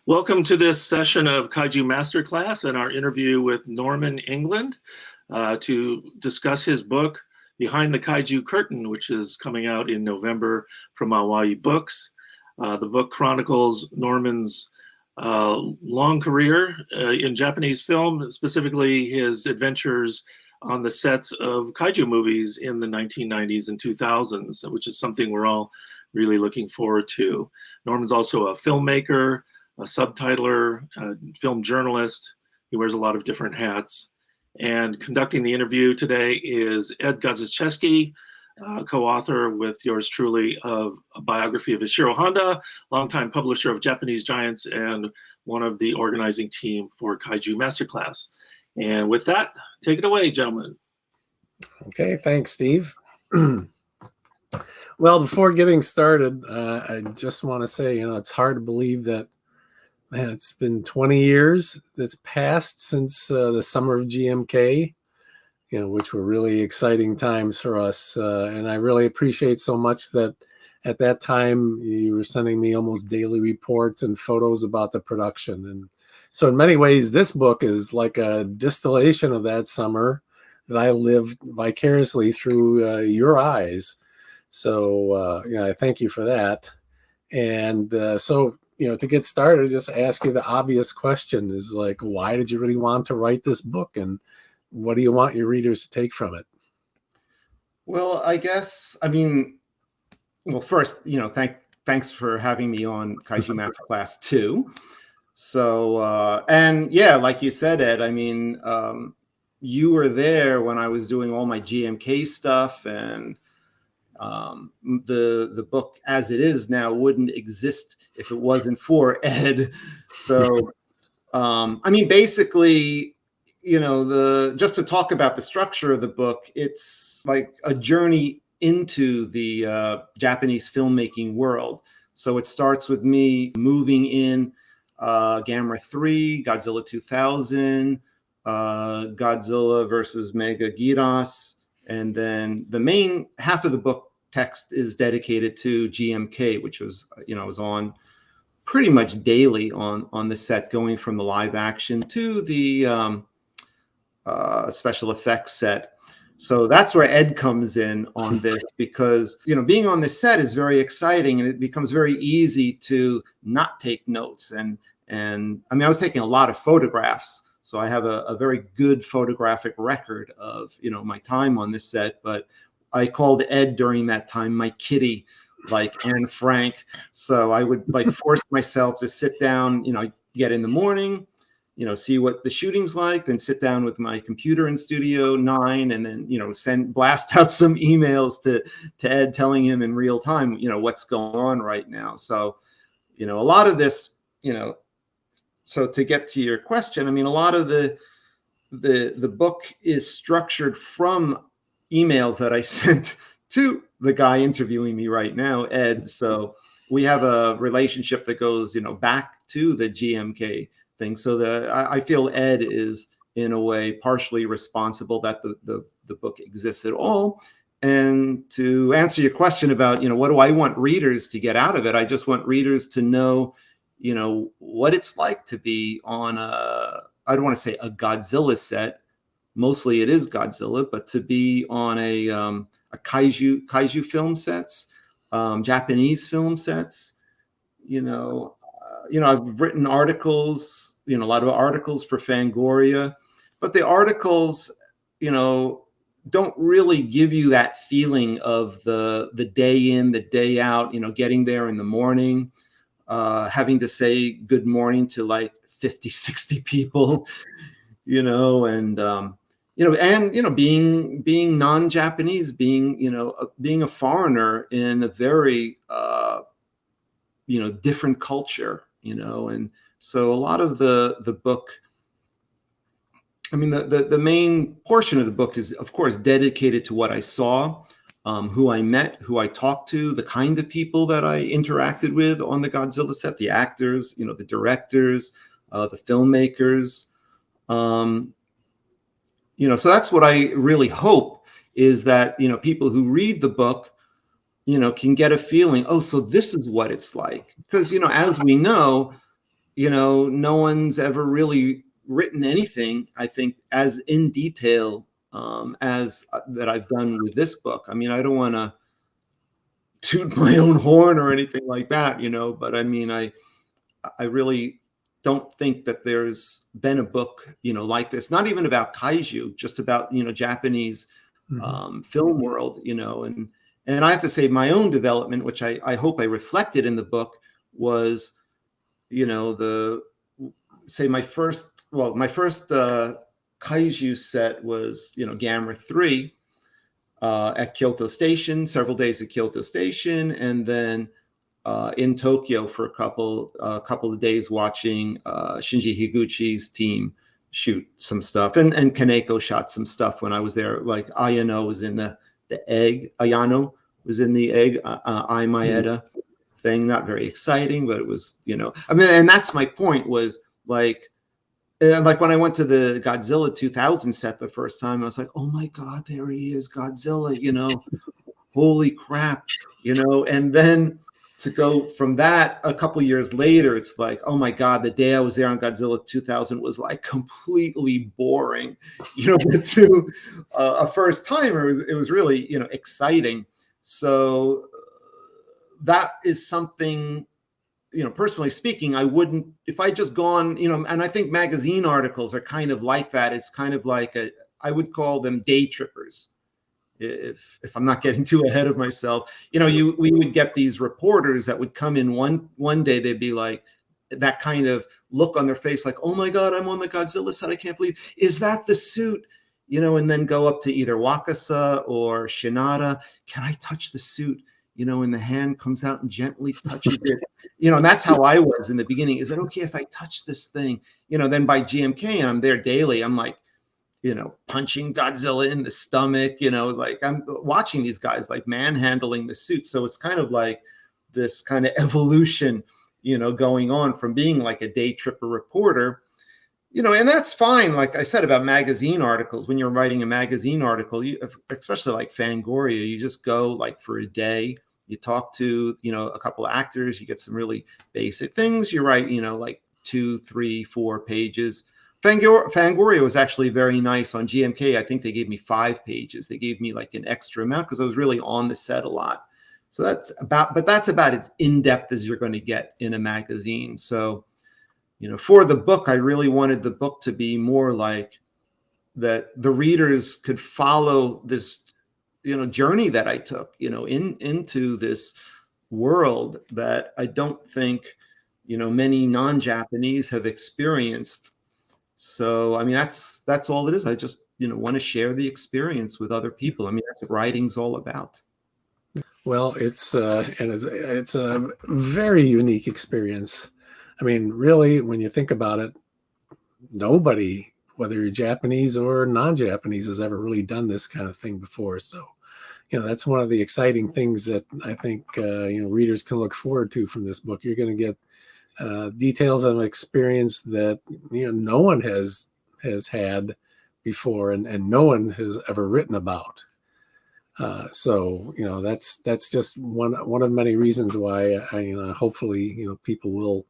Welcome to this session of Kaiju Masterclass and our interview with Norman England to discuss his book, Behind the Kaiju Curtain, which is coming out in November from Awai Books. The book chronicles Norman's long career in Japanese film, specifically his adventures on the sets of kaiju movies in the 1990s and 2000s, which is something we're all really looking forward to. Norman's also a filmmaker, a subtitler, a film journalist. He wears a lot of different hats. And conducting the interview today is Ed Gadziszewski, co-author with yours truly of a biography of Ishiro Honda, longtime publisher of Japanese Giants and one of the organizing team for Kaiju Masterclass. And with that, take it away, gentlemen. Okay, thanks, Steve. Well, before getting started, I just want to say, it's hard to believe that, man, it's been 20 years that's passed since the summer of GMK, which were really exciting times for us. And I really appreciate so much that at that time you were sending me almost daily reports and photos about the production. And so in many ways, this book is like a distillation of that summer that I lived vicariously through your eyes. So, I thank you for that. And so, to get started, just ask you the obvious question is like, why did you really want to write this book? And what do you want your readers to take from it? Well, first, thanks for having me on Kaiju Masterclass 2. So, and yeah, like you said, Ed, you were there when I was doing all my GMK stuff, and the book as it is now wouldn't exist if it wasn't for Ed. So, basically, just to talk about the structure of the book, it's like a journey into the Japanese filmmaking world. So it starts with me moving in GAMERA 3, Godzilla 2000, Godzilla versus Mega Giras, and then the main half of the book text is dedicated to GMK, which was, I was on pretty much daily on the set, going from the live action to the special effects set. So that's where Ed comes in on this, because, being on the set is very exciting, and it becomes very easy to not take notes. And I was taking a lot of photographs, so I have a very good photographic record of, my time on this set. But I called Ed during that time my kitty, like Anne Frank. So I would force myself to sit down, get in the morning, see what the shooting's like, then sit down with my computer in Studio 9, and then, blast out some emails to Ed, telling him in real time, what's going on right now. So, a lot of this, so to get to your question, a lot of the book is structured from emails that I sent to the guy interviewing me right now, Ed. So we have a relationship that goes, back to the GMK thing. So I feel Ed is, in a way, partially responsible that the book exists at all. And to answer your question about, what do I want readers to get out of it? I just want readers to know, what it's like to be on I don't want to say a Godzilla set. Mostly it is Godzilla, but to be on a kaiju film sets, Japanese film sets, I've written articles, a lot of articles for Fangoria, but the articles, don't really give you that feeling of the day in, the day out, getting there in the morning, having to say good morning to like 50, 60 people, and, being non-Japanese, being a foreigner in a very, different culture, and so a lot of the book, the main portion of the book is, of course, dedicated to what I saw, who I met, who I talked to, the kind of people that I interacted with on the Godzilla set, the actors, the directors, the filmmakers. So that's what I really hope, is that, people who read the book, can get a feeling, oh, so this is what it's like. Because, as we know, no one's ever really written anything, I think, as in detail as that I've done with this book. I mean, I don't want to toot my own horn or anything like that, but I mean, I really don't think that there's been a book, like this, not even about kaiju, just about, Japanese film world, and I have to say my own development, which I hope I reflected in the book, was, my first kaiju set was, GAMERA 3 at Kyoto Station, several days at Kyoto Station, and then in Tokyo for a couple of days watching Shinji Higuchi's team shoot some stuff, and Kaneko shot some stuff when I was there. Like Ayano was in the egg. Ayano was in the egg. I Maeda thing. Not very exciting, but it was, I mean, and that's my point, was like when I went to the Godzilla 2000 set the first time, I was like, oh my God, there he is, Godzilla, holy crap, and then to go from that a couple years later, it's like, oh my God, the day I was there on Godzilla 2000 was like completely boring, but to a first timer, it was really, exciting. So that is something, personally speaking, I wouldn't, if I just gone, and I think magazine articles are kind of like that. It's kind of like I would call them day trippers. If I'm not getting too ahead of myself, we would get these reporters that would come in one day, they'd be like, that kind of look on their face, like, oh my God, I'm on the Godzilla set. I can't believe, is that the suit? And then go up to either Wakasa or Shinada. Can I touch the suit? And the hand comes out and gently touches it. And that's how I was in the beginning. Is it okay if I touch this thing? Then by GMK, and I'm there daily, I'm like, punching Godzilla in the stomach, like I'm watching these guys like manhandling the suit. So it's kind of like this kind of evolution, going on from being like a day tripper reporter, and that's fine. Like I said about magazine articles, when you're writing a magazine article, especially like Fangoria, you just go like for a day, you talk to, a couple of actors, you get some really basic things. You write, like 2, 3, 4 pages. Fangoria was actually very nice on GMK. I think they gave me 5 pages. They gave me like an extra amount because I was really on the set a lot. So that's about as in-depth as you're going to get in a magazine. So, for the book, I really wanted the book to be more like that the readers could follow this, journey that I took, into this world that I don't think, many non-Japanese have experienced. So, I mean, that's all it is. I just, want to share the experience with other people. I mean, that's what writing's all about. Well, it's a very unique experience. I mean, really, when you think about it, nobody, whether you're Japanese or non-Japanese, has ever really done this kind of thing before. So, that's one of the exciting things that I think, readers can look forward to from this book. You're going to get details of an experience that no one has had before, and no one has ever written about. So that's just one of many reasons why hopefully people will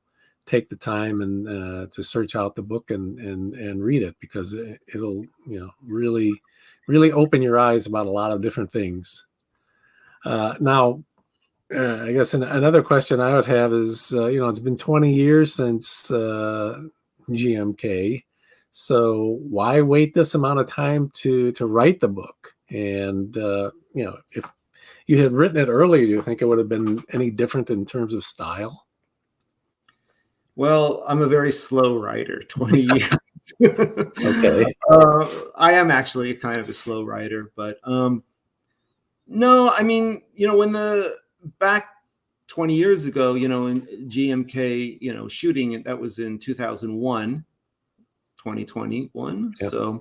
take the time and to search out the book and read it, because it'll really open your eyes about a lot of different things. Now, I guess another question I would have is, it's been 20 years since GMK. So why wait this amount of time to write the book? And, if you had written it earlier, do you think it would have been any different in terms of style? Well, I'm a very slow writer, 20 years. Okay. I am actually kind of a slow writer, but no, I mean, when back 20 years ago, in GMK, shooting, that was in 2021. Yep. So,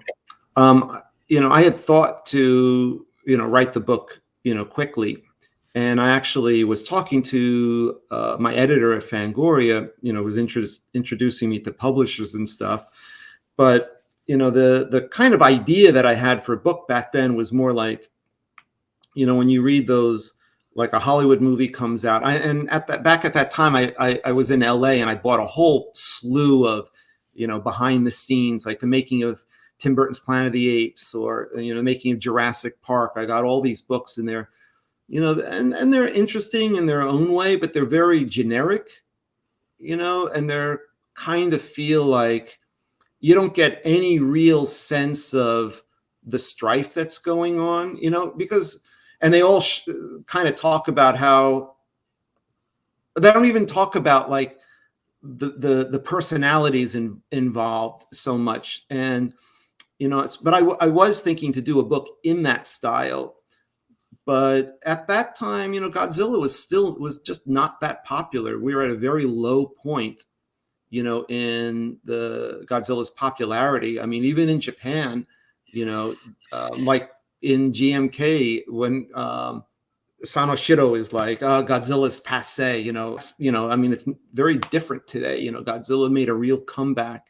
I had thought to, write the book, quickly. And I actually was talking to my editor at Fangoria, was introducing me to publishers and stuff. But, the kind of idea that I had for a book back then was more like, when you read those like a Hollywood movie comes out. And back at that time, I was in LA and I bought a whole slew of, behind the scenes, like the making of Tim Burton's Planet of the Apes, or, making of Jurassic Park. I got all these books in there, and they're interesting in their own way, but they're very generic, and they're kind of feel like you don't get any real sense of the strife that's going on, because, and they all kind of talk about how they don't even talk about like the personalities involved so much. And, but I was thinking to do a book in that style, but at that time, Godzilla was just not that popular. We were at a very low point, in the Godzilla's popularity. I mean, even in Japan, like in GMK, when Sanoshiro is like, Godzilla's passe, I mean, it's very different today. Godzilla made a real comeback,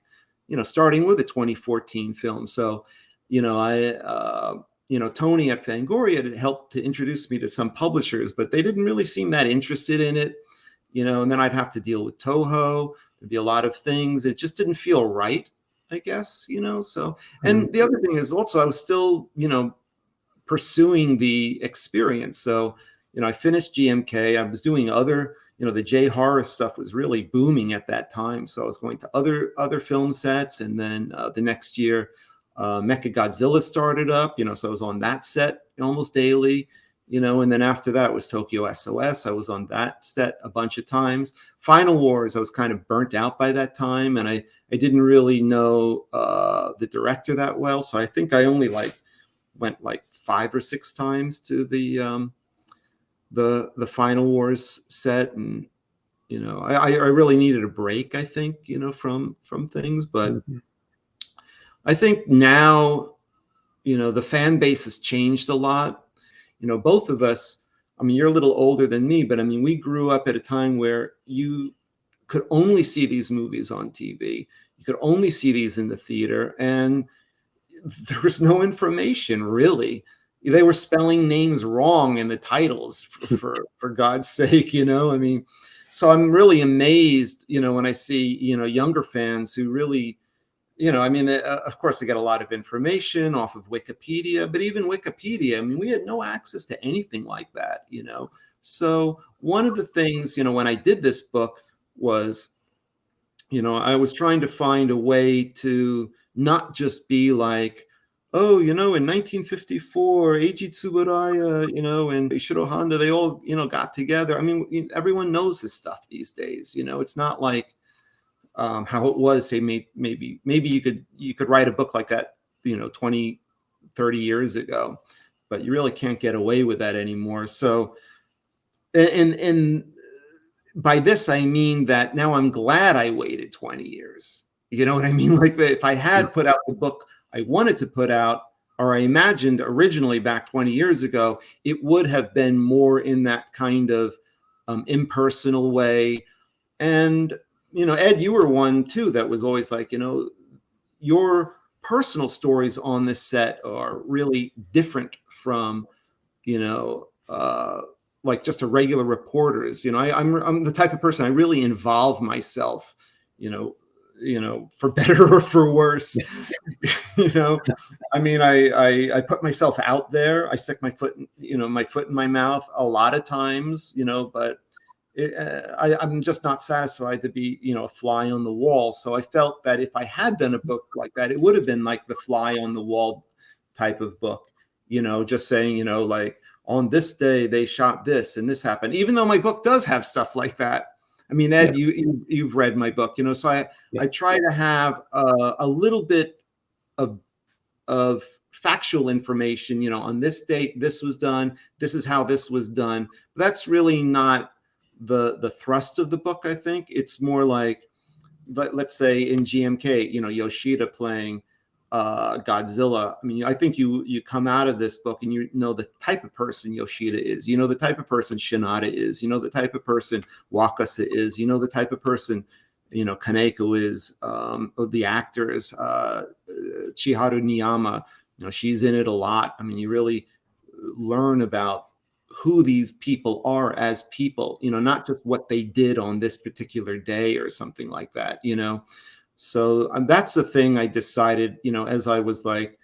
starting with the 2014 film. So, Tony at Fangoria had helped to introduce me to some publishers, but they didn't really seem that interested in it, and then I'd have to deal with Toho. There'd be a lot of things. It just didn't feel right, I guess, so. And the other thing is also I was still, pursuing the experience. So, I finished GMK. I was doing other, the J horror stuff was really booming at that time. So I was going to other film sets. And then the next year, Mechagodzilla started up, so I was on that set almost daily, and then after that was Tokyo SOS. I was on that set a bunch of times. Final Wars, I was kind of burnt out by that time, and I didn't really know the director that well. So I think I only went 5 or 6 times to the Final Wars set, and I really needed a break, I think, from things. But I think now, the fan base has changed a lot. Both of us, I mean, you're a little older than me, but I mean, we grew up at a time where you could only see these movies on TV. You could only see these in the theater, and there was no information, really. They were spelling names wrong in the titles, for God's sake, I mean, so I'm really amazed, when I see, younger fans who really, I mean, of course, they get a lot of information off of Wikipedia, but even Wikipedia, I mean, we had no access to anything like that, So one of the things, when I did this book was, I was trying to find a way to not just be like, oh, in 1954, Eiji Tsuburaya, and Ishiro Honda, they all, got together. I mean, everyone knows this stuff these days. It's not like how it was, say, maybe you could write a book like that, 20, 30 years ago, but you really can't get away with that anymore. So, and by this, I mean that now I'm glad I waited 20 years. You know what I mean? Like if I had put out the book I wanted to put out, or I imagined originally back 20 years ago, it would have been more in that kind of impersonal way. And, Ed, you were one too that was always like, your personal stories on this set are really different from, like just a regular reporter's. I'm the type of person, I really involve myself, for better or for worse. I mean, I put myself out there. I stick my foot in my mouth a lot of times, but I'm just not satisfied to be, a fly on the wall. So I felt that if I had done a book like that, it would have been like the fly on the wall type of book, just saying, like on this day they shot this and this happened, even though my book does have stuff like that. I mean, Ed, you've read my book, so I try to have a little bit of factual information, on this date, this was done, this is how this was done. But that's really not the thrust of the book, I think. It's more like, let's say in GMK, Yoshida playing Godzilla. I mean, I think you come out of this book and you know the type of person Yoshida is, the type of person Shinada is, the type of person Wakasa is, the type of person, Kaneko is, the actors, Chiharu Niyama, she's in it a lot. I mean, you really learn about who these people are as people, you know, not just what they did on this particular day or something like that, you know. So that's the thing I decided, you know, as I was like,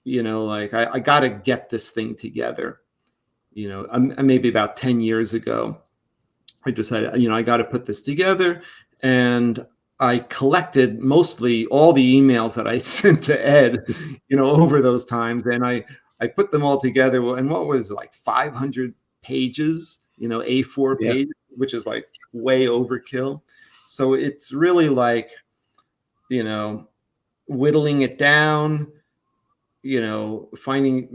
you know, like I got to get this thing together. You know, maybe about 10 years ago, I decided, you know, I got to put this together. And I collected mostly all the emails that I sent to Ed, you know, over those times. And I put them all together. And what was it, like 500 pages, you know, A4 Yeah. pages, which is like way overkill. So it's really like, you know, whittling it down, you know,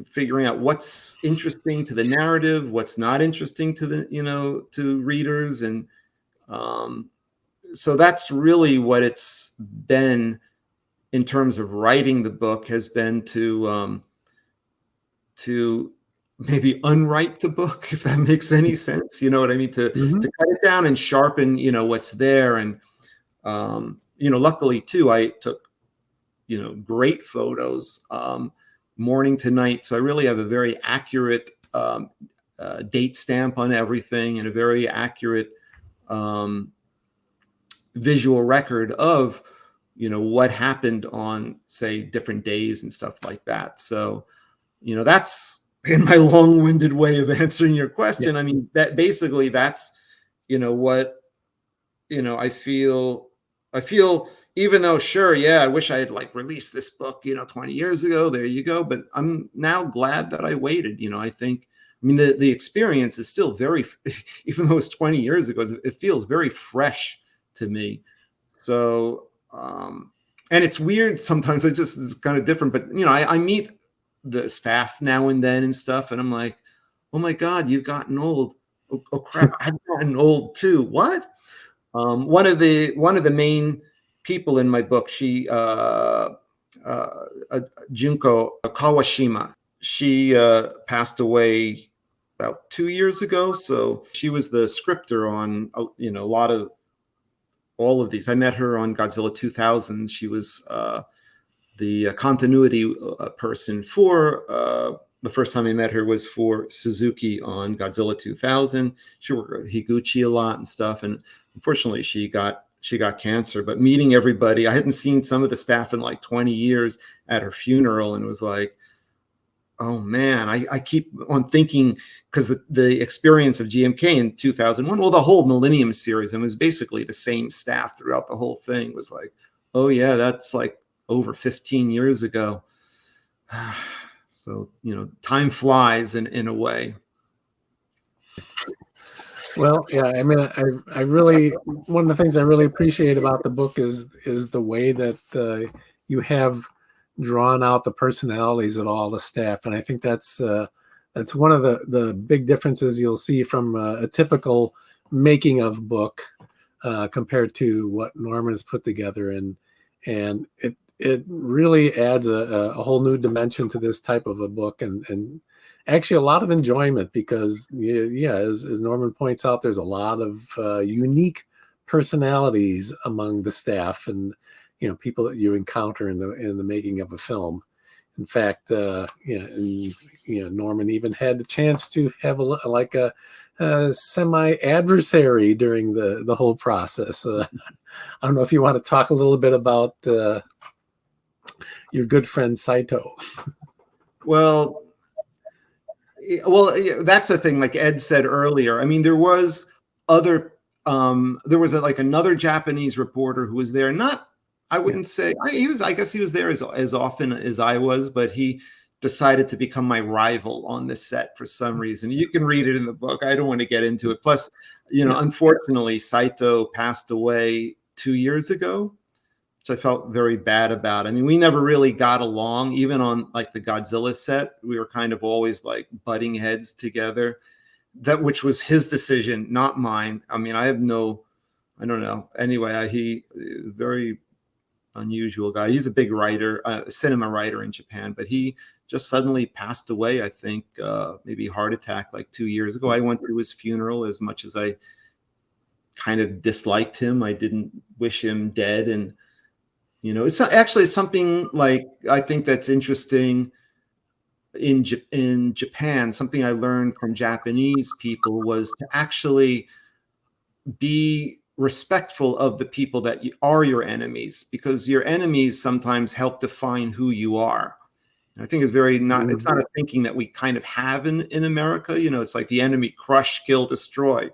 figuring out what's interesting to the narrative, what's not interesting to the, you know, to readers. And so that's really what it's been in terms of writing the book, has been to maybe unwrite the book, if that makes any sense. You know what I mean? To cut it down and sharpen, you know, what's there. And, you know, luckily too, I took, you know, great photos, morning to night. So I really have a very accurate date stamp on everything, and a very accurate visual record of, you know, what happened on, say, different days and stuff like that. So, you know, that's in my long-winded way of answering your question. I mean, that basically that's, you know, what, you know, I feel, even though, sure, yeah, I wish I had like released this book, you know, 20 years ago, there you go. But I'm now glad that I waited. You know, I think, I mean, the experience is still very, even though it's 20 years ago, it feels very fresh to me. So, and it's weird sometimes. It's kind of different, but you know, I meet the staff now and then and stuff, and I'm like, oh my God, you've gotten old. Oh crap, I've gotten old too. What? One of the main people in my book, she Jinko Kawashima, she passed away about 2 years ago. So she was the scripter on, you know, a lot of all of these. I met her on Godzilla 2000. She was the continuity person for the first time I met her was for Suzuki on Godzilla 2000. She worked with Higuchi a lot and stuff, and unfortunately she got cancer. But meeting everybody, I hadn't seen some of the staff in like 20 years at her funeral, and it was like, oh man, I keep on thinking, because the experience of GMK in 2001, well, the whole Millennium series, and it was basically the same staff throughout the whole thing, was like, oh yeah, that's like over 15 years ago. So, you know, time flies in a way. Well, yeah, I mean, I really, one of the things I really appreciate about the book is the way that you have drawn out the personalities of all the staff, and I think that's one of the big differences you'll see from a typical making of book compared to what Norman has put together, and it really adds a whole new dimension to this type of a book, and actually a lot of enjoyment, because yeah, as Norman points out, there's a lot of unique personalities among the staff, and you know, people that you encounter in the making of a film. In fact, Norman even had the chance to have a semi-adversary during the whole process. I don't know if you want to talk a little bit about your good friend Saito. Well, that's the thing. Like Ed said earlier, I mean, there was other, there was another Japanese reporter who was there. Not, I wouldn't say he was. I guess he was there as often as I was, but he decided to become my rival on the set for some reason. You can read it in the book. I don't want to get into it. Plus, you know, unfortunately, Saito passed away 2 years ago, which I felt very bad about. I mean, we never really got along, even on like the Godzilla set. We were kind of always like butting heads together, which was his decision, not mine. I mean, I don't know. Anyway, he very unusual guy. He's a big writer, cinema writer in Japan, but he just suddenly passed away. I think maybe heart attack like 2 years ago. I went to his funeral. As much as I kind of disliked him, I didn't wish him dead. And you know, it's something like, I think that's interesting in Japan, something I learned from Japanese people was to actually be respectful of the people that are your enemies, because your enemies sometimes help define who you are. And I think it's very not, it's not a thinking that we kind of have in America. You know, it's like the enemy: crush, kill, destroy.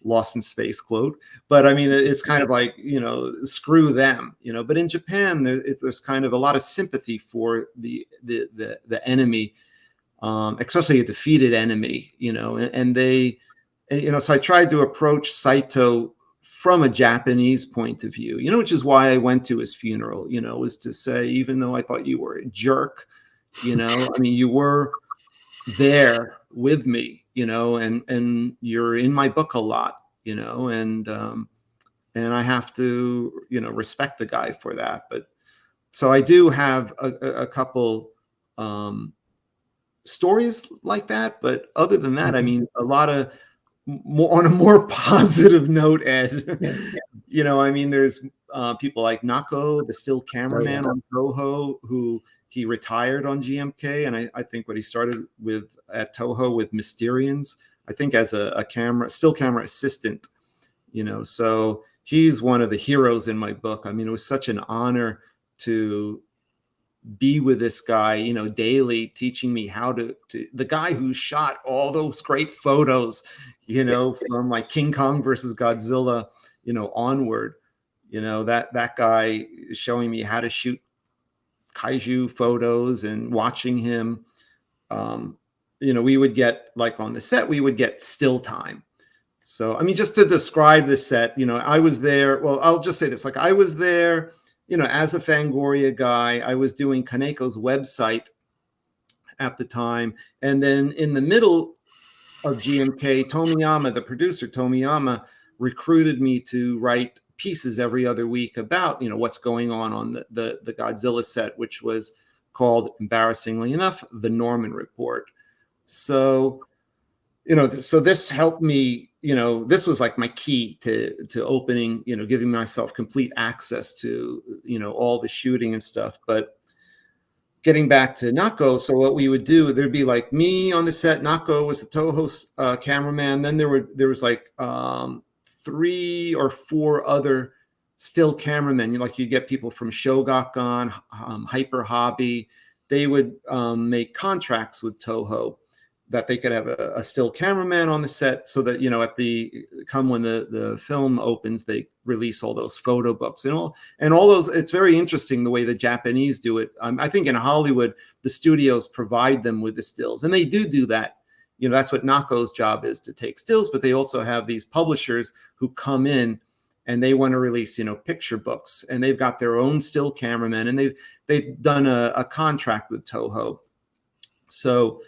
Lost in Space quote. But I mean, it's kind of like, you know, screw them, you know. But in Japan, there's kind of a lot of sympathy for the enemy, especially a defeated enemy, you know. And they, you know, so I tried to approach Saito from a Japanese point of view, you know, which is why I went to his funeral, you know, was to say, even though I thought you were a jerk, you know, I mean, you were there with me, you know, and you're in my book a lot, you know, and I have to, you know, respect the guy for that. But so I do have a couple stories like that, but other than that, I mean, a lot of more on a more positive note, Ed. You know, I mean, there's people like Nako, the still cameraman on Toho, who he retired on GMK, and I think what he started with at Toho with Mysterians, I think as a still camera assistant, you know. So he's one of the heroes in my book. I mean, it was such an honor to be with this guy, you know, daily, teaching me how to the guy who shot all those great photos, you know, from like King Kong versus Godzilla, you know, onward, you know, that guy showing me how to shoot kaiju photos, and watching him, you know, we would get, like on the set, we would get still time. So, I mean, just to describe the set, you know, I was there. Well, I'll just say this, like I was there, you know, as a Fangoria guy. I was doing Kaneko's website at the time. And then in the middle of GMK, Tomiyama, the producer, Tomiyama, recruited me to write pieces every other week about, you know, what's going on the Godzilla set, which was called, embarrassingly enough, the Norman Report. So, you know, so this helped me, you know, this was like my key to opening, you know, giving myself complete access to, you know, all the shooting and stuff. But getting back to Nako, so what we would do, there'd be like me on the set. Nako was the Toho cameraman. Then there was like 3 or 4 other still cameramen. Like you get people from Shogakukan, Hyper Hobby. They would make contracts with Toho that they could have a still cameraman on the set, so that, you know, when the film opens, they release all those photo books and all those. It's very interesting the way the Japanese do it. I think in Hollywood, the studios provide them with the stills, and they do that. You know, that's what Nako's job is, to take stills, but they also have these publishers who come in and they want to release, you know, picture books, and they've got their own still cameramen, and they've done a contract with Toho. So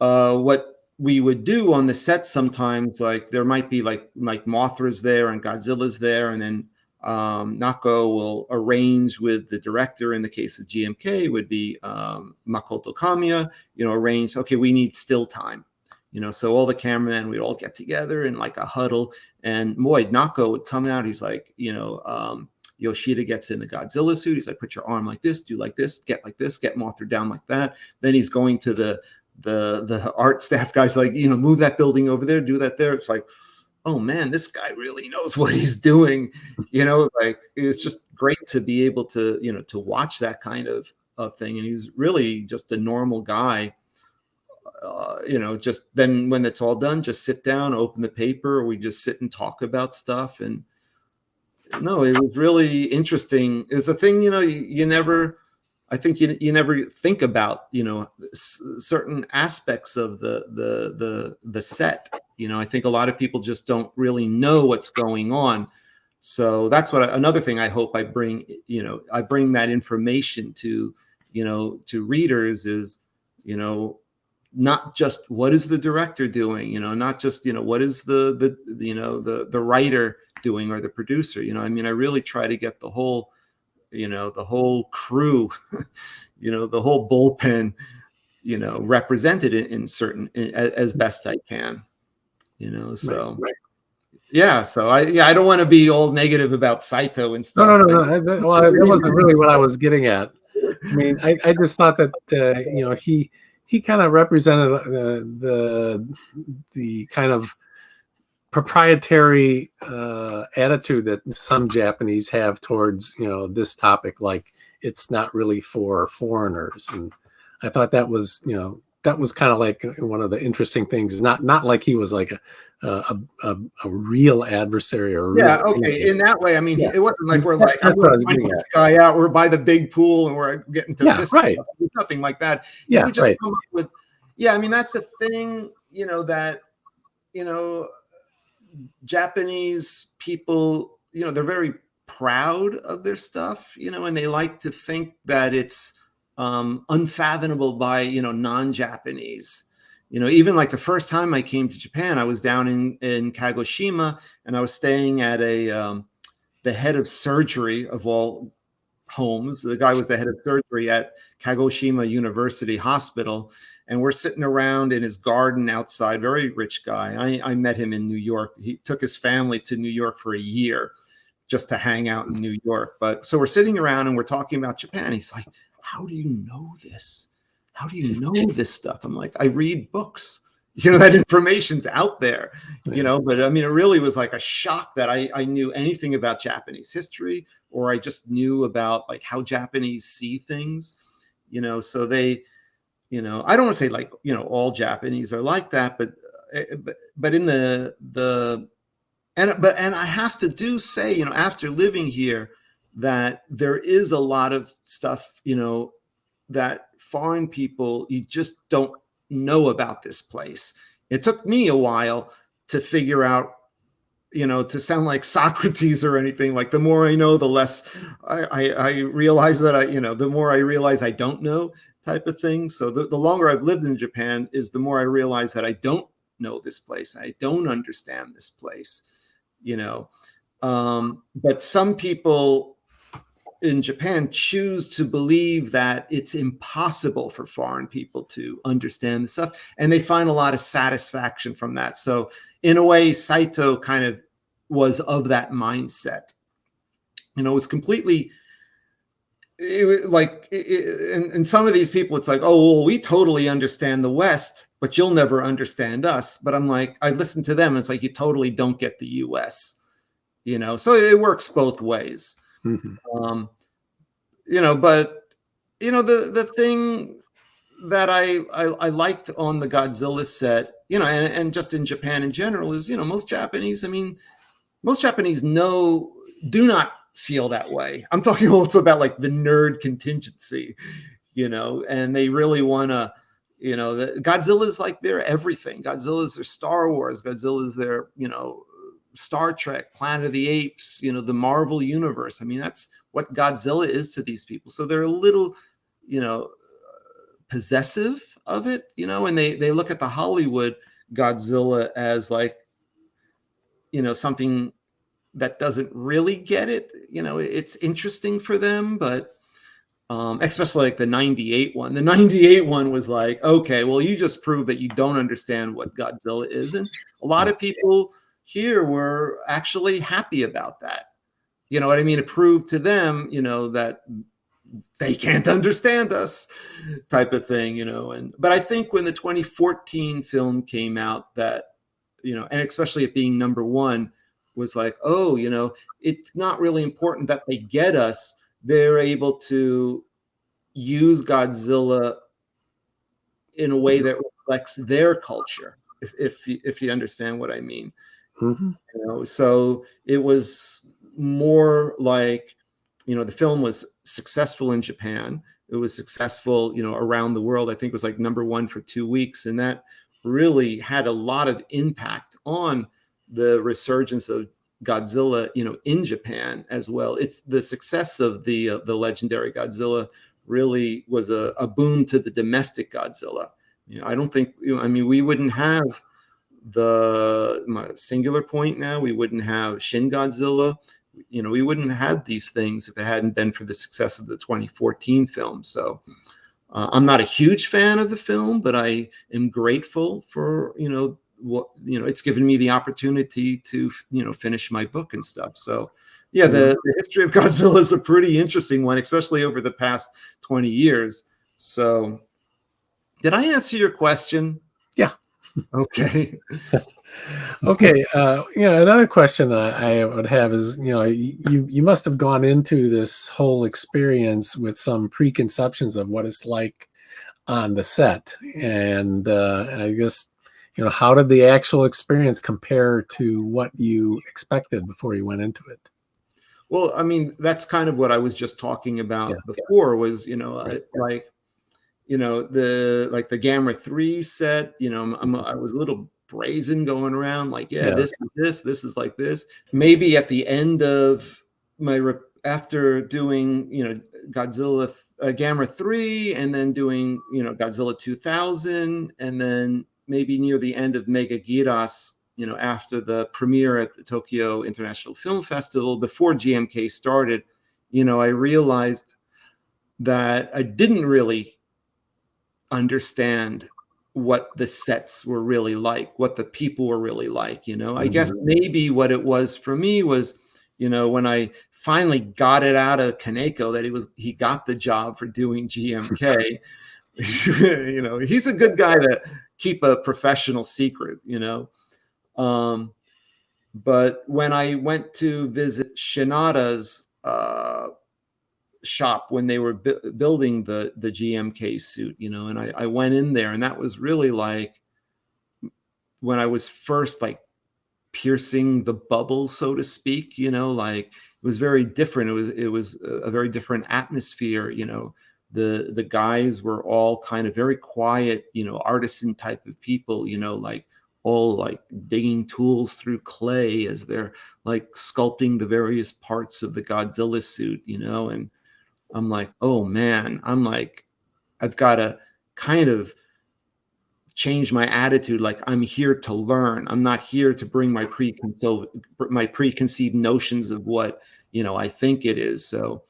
what we would do on the set sometimes, like there might be like Mothra's there and Godzilla's there, and then Nako will arrange with the director. In the case of GMK, would be Makoto Kamiya, you know, arrange, okay, we need still time, you know. So all the cameramen, we'd all get together in like a huddle, and boy, Nako would come out. He's like, you know, Yoshida gets in the Godzilla suit. He's like, put your arm like this, do like this, get Mothra down like that. Then he's going to the art staff guys, like, you know, move that building over there, do that there. It's like, oh man, this guy really knows what he's doing. You know, like it's just great to be able to, you know, to watch that kind of thing. And he's really just a normal guy. You know, just then when it's all done, just sit down, open the paper, or we just sit and talk about stuff. And no, it was really interesting. It was a thing, you know, you never, I think you never think about, you know, certain aspects of the set. You know, I think a lot of people just don't really know what's going on. So that's what another thing I hope I bring, you know, I bring that information to, you know, to readers is, you know, not just what is the director doing, you know, not just, you know, what is the you know, the writer doing, or the producer. You know, I mean, I really try to get the whole, you know, the whole crew, you know, the whole bullpen, you know, represented in certain, as best I can, you know. So Right. yeah, so I don't want to be all negative about Saito and stuff. No. Well, that wasn't really what I was getting at. I mean, I just thought that you know, he he kind of represented the kind of proprietary attitude that some Japanese have towards, you know, this topic, like it's not really for foreigners. And I thought that was, you know, that was kind of like one of the interesting things. Not like he was like a real adversary or a real okay. enemy. In that way, I mean, Yeah. it wasn't like we're like, I'm That's what I going was to find getting this at. guy out. We're by the big pool and we're getting to fist right. stuff. There's nothing like that. Yeah, You would just right. come up with, yeah. I mean, that's the thing, you know, that, you know, Japanese people, you know, they're very proud of their stuff, you know, and they like to think that it's unfathomable by, you know, non-Japanese. You know, even like the first time I came to Japan, I was down in Kagoshima, and I was staying at the head of surgery of all homes. The guy was the head of surgery at Kagoshima University Hospital, and we're sitting around in his garden outside. Very rich guy. I met him in New York. He took his family to New York for a year just to hang out in New York. But so we're sitting around and we're talking about Japan. He's like, "How do you know this? How do you know this stuff?" I'm like, "I read books. You know, that information's out there, you know." But I mean, it really was like a shock that I knew anything about Japanese history, or I just knew about like how Japanese see things, you know. So they, you know, I don't want to say like, you know, all Japanese are like that, but in and I have to say, you know, after living here, that there is a lot of stuff, you know, that foreign people, you just don't know about this place. It took me a while to figure out, you know, to sound like Socrates or anything. Like the more I know, the less I realize that you know, the more I realize I don't know, type of thing. So the longer I've lived in Japan is the more I realize that I don't know this place. I don't understand this place, you know. But some people in Japan choose to believe that it's impossible for foreign people to understand the stuff, and they find a lot of satisfaction from that. So in a way, Saito kind of was of that mindset. You know, it was completely, and some of these people, it's like, "Oh, well, we totally understand the West, but you'll never understand us." But I'm like, I listen to them, and it's like, you totally don't get the US, you know. So it works both ways. Mm-hmm. You know, but you know, the thing that I liked on the Godzilla set, you know, and just in Japan in general, is, you know, most Japanese do not feel that way. I'm talking also about like the nerd contingency, you know, and they really want to, you know, Godzilla's like their everything. Godzilla's their Star Wars. Godzilla's their, you know, Star Trek, Planet of the Apes, you know, the Marvel universe. I mean, that's what Godzilla is to these people. So they're a little, you know, possessive of it, you know, and they look at the Hollywood Godzilla as like, you know, something that doesn't really get it. You know, it's interesting for them, but especially like the 98 one. The 98 one was like, okay, well, you just proved that you don't understand what Godzilla is. And a lot of people here were actually happy about that. You know what I mean? It proved to them, you know, that they can't understand us, type of thing, you know. But I think when the 2014 film came out, that, you know, and especially it being #1, was like, oh, you know, it's not really important that they get us. They're able to use Godzilla in a way that reflects their culture, if you understand what I mean. Mm-hmm. You know, so it was more like, you know, the film was successful in Japan. It was successful, you know, around the world. I think it was like #1 for 2 weeks, and that really had a lot of impact on the resurgence of Godzilla, you know, in Japan as well. It's the success of the legendary Godzilla really was a boon to the domestic Godzilla. You know, I don't think, you know, I mean, we wouldn't have the Singular Point now. We wouldn't have Shin Godzilla. You know, we wouldn't have had these things if it hadn't been for the success of the 2014 film. So I'm not a huge fan of the film, but I am grateful for, you know, what, you know, it's given me the opportunity to, you know, finish my book and stuff. So yeah, the history of Godzilla is a pretty interesting one, especially over the past 20 years. So Did I answer your question? Yeah. Okay. Okay. Another question I would have is, you must have gone into this whole experience with some preconceptions of what it's like on the set, and I guess, how did the actual experience compare to what you expected before you went into it? Well, I mean, that's kind of what I was just talking about Yeah. before. Was Right. the Gamera 3 set. I was a little brazen going around like, yeah, Yeah. this is this is like this. Maybe at the end of after doing Godzilla Gamera 3, and then doing Godzilla 2000, and then maybe near the end of Mega Giras, after the premiere at the Tokyo International Film Festival, before GMK started, I realized that I didn't really understand what the sets were really like, what the people were really like. I guess maybe what it was for me was, when I finally got it out of Kaneko that he got the job for doing GMK. He's a good guy to keep a professional secret. But when I went to visit Shinada's shop when they were building the GMK suit, and I went in there, and that was really like when I was first like piercing the bubble, so to speak. Like it was very different. It was a very different atmosphere. The guys were all kind of very quiet, artisan type of people, like all like digging tools through clay as they're like sculpting the various parts of the Godzilla suit, and I'm like, oh man, I've got to kind of change my attitude. Like, I'm here to learn. I'm not here to bring my preconceived notions of what, I think it is. So,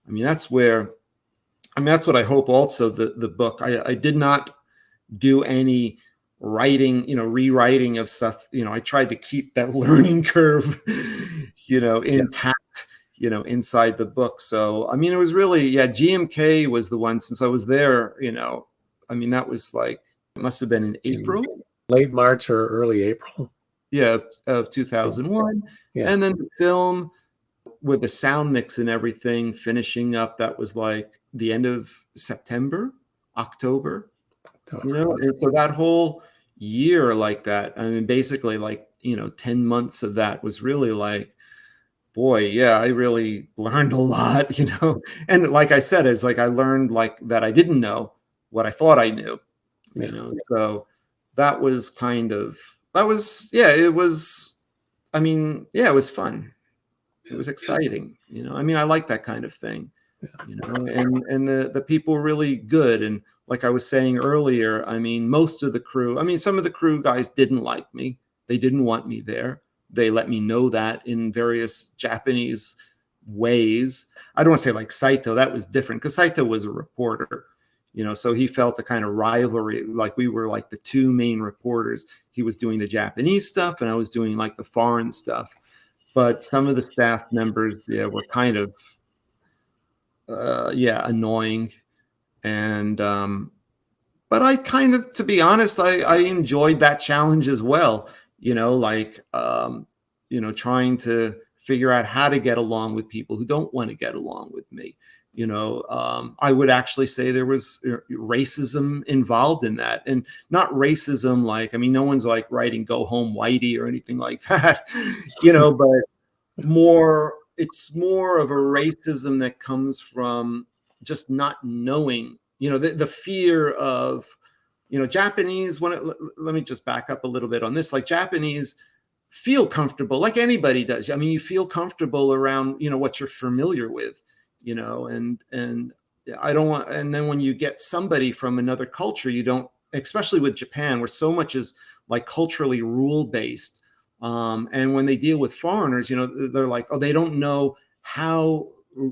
that's what I hope also the book, I did not do any writing, rewriting of stuff. I tried to keep that learning curve, intact, inside the book. So, it was really, GMK was the one, since I was there, that was like, it must have been in April. Late March or early April. Yeah, of 2001. Yeah. And then the film with the sound mix and everything finishing up, that was like the end of September, October. And so that whole year like that, basically like, 10 months of that was really like, boy, yeah, I really learned a lot, and like I said, it's like I learned like that I didn't know what I thought I knew, so that was it was it was fun. It was exciting, I like that kind of thing, and the people were really good. And like I was saying earlier, most of the crew, some of the crew guys didn't like me. They didn't want me there. They let me know that in various Japanese ways. I don't want to say like Saito, that was different because Saito was a reporter, so he felt a kind of rivalry. Like we were like the two main reporters. He was doing the Japanese stuff and I was doing like the foreign stuff. But some of the staff members, were kind of, annoying. And, but I kind of, to be honest, I enjoyed that challenge as well. Trying to figure out how to get along with people who don't want to get along with me. I would actually say there was racism involved in that, and not racism like, no one's like writing "Go Home Whitey" or anything like that, but it's more of a racism that comes from just not knowing, the fear of, Japanese. Let me just back up a little bit on this. Like Japanese feel comfortable, like anybody does. You feel comfortable around, what you're familiar with, and I don't want, and then when you get somebody from another culture, you don't, especially with Japan, where so much is like culturally rule based. And when they deal with foreigners, they're like, oh, they don't know how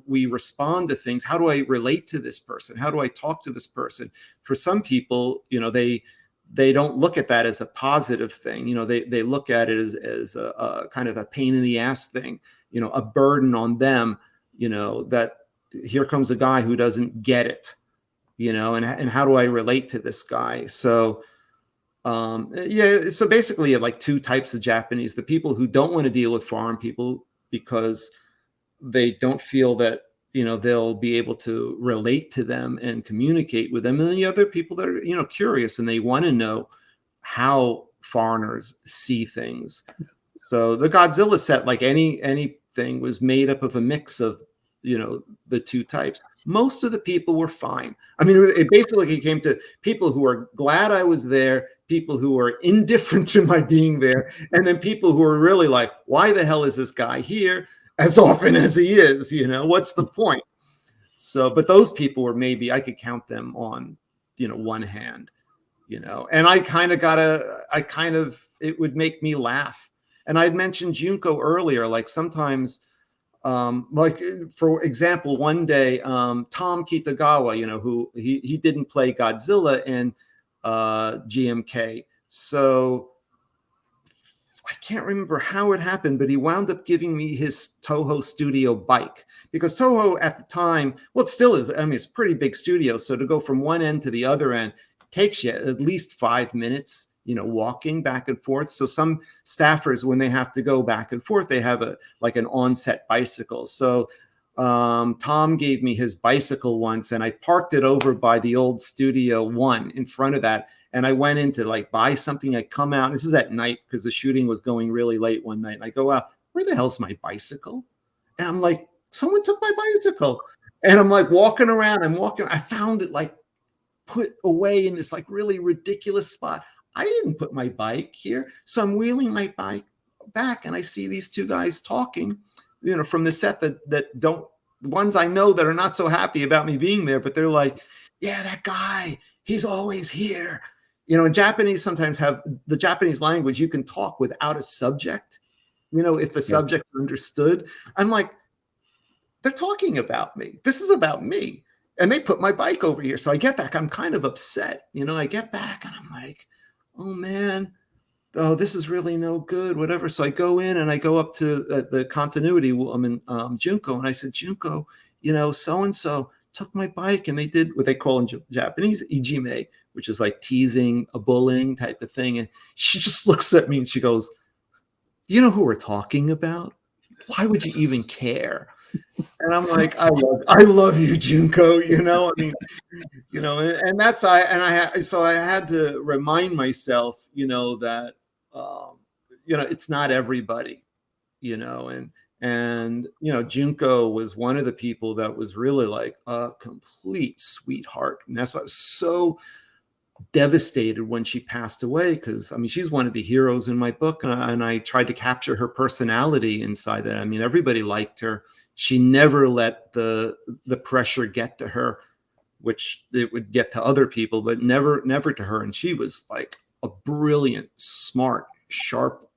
we respond to things. How do I relate to this person? How do I talk to this person? For some people, they don't look at that as a positive thing. They look at it as a kind of a pain in the ass thing, a burden on them, that here comes a guy who doesn't get it, and how do I relate to this guy? So yeah, so basically you have like two types of Japanese: the people who don't want to deal with foreign people because they don't feel that they'll be able to relate to them and communicate with them, and then the other people that are curious and they want to know how foreigners see things. So the Godzilla set, like anything, was made up of a mix of the two types. Most of the people were fine. I mean, it basically came to people who are glad I was there, people who are indifferent to my being there, and then people who are really like, why the hell is this guy here as often as he is? What's the point? So, but those people were, maybe I could count them on one hand, and it would make me laugh. And I'd mentioned Junko earlier, like sometimes like for example, one day Tom Kitagawa, who he didn't play Godzilla in GMK, so I can't remember how it happened, but he wound up giving me his Toho studio bike, because Toho at the time, well, it still is, I mean, it's a pretty big studio, so to go from one end to the other end takes you at least 5 minutes, walking back and forth. So some staffers, when they have to go back and forth, they have an on-set bicycle. So Tom gave me his bicycle once, and I parked it over by the old Studio One in front of that. And I went in to like buy something. I come out, this is at night because the shooting was going really late one night. And I go out, where the hell's my bicycle? And I'm like, someone took my bicycle. And I'm like walking around, I found it like put away in this like really ridiculous spot. I didn't put my bike here. So I'm wheeling my bike back, and I see these two guys talking, from the set that don't, ones I know that are not so happy about me being there, but they're like, yeah, that guy, he's always here. In Japanese, sometimes have the Japanese language, you can talk without a subject, if the subject understood. I'm like, they're talking about me. This is about me. And they put my bike over here. So I get back, I'm kind of upset. I get back and I'm like, oh man, oh, this is really no good, whatever. So I go in and I go up to the continuity. I'm in Junko, and I said, Junko, so-and-so took my bike, and they did what they call in Japanese ijime, which is like teasing, a bullying type of thing. And she just looks at me and she goes, do you know who we're talking about? Why would you even care? And I'm like, I love you, Jinko. I mean, and that's so I had to remind myself, that it's not everybody, and Junko was one of the people that was really like a complete sweetheart, and that's why I was so devastated when she passed away, because I mean, she's one of the heroes in my book, and I tried to capture her personality inside that. I mean, everybody liked her. She never let the pressure get to her, which it would get to other people, but never to her. And she was like a brilliant, smart, sharp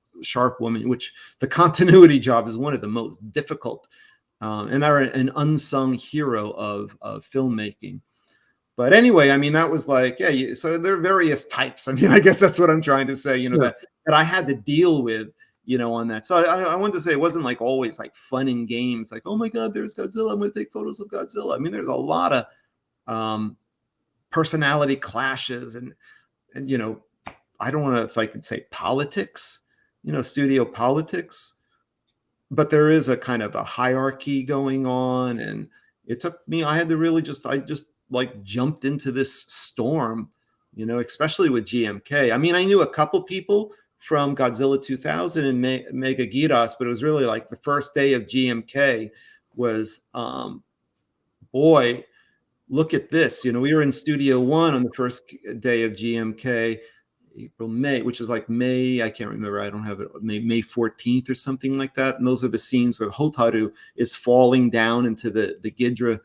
woman, which the continuity job is one of the most difficult, and they're an unsung hero of filmmaking. But anyway, I mean, that was like, yeah, so there are various types. I mean, I guess that's what I'm trying to say, that I had to deal with, on that. So I wanted to say it wasn't like always like fun and games, like, oh my God, there's Godzilla, I'm going to take photos of Godzilla. I mean, there's a lot of personality clashes, and I don't know if I could say politics, studio politics, but there is a kind of a hierarchy going on. And it took me, I just like jumped into this storm, especially with GMK. I mean, I knew a couple people from Godzilla 2000 and Mega Giras, but it was really like the first day of GMK was, boy, look at this. We were in Studio One on the first day of GMK, April, May, which is like May, I can't remember, I don't have it, May 14th or something like that. And those are the scenes where Hotaru is falling down into the Ghidra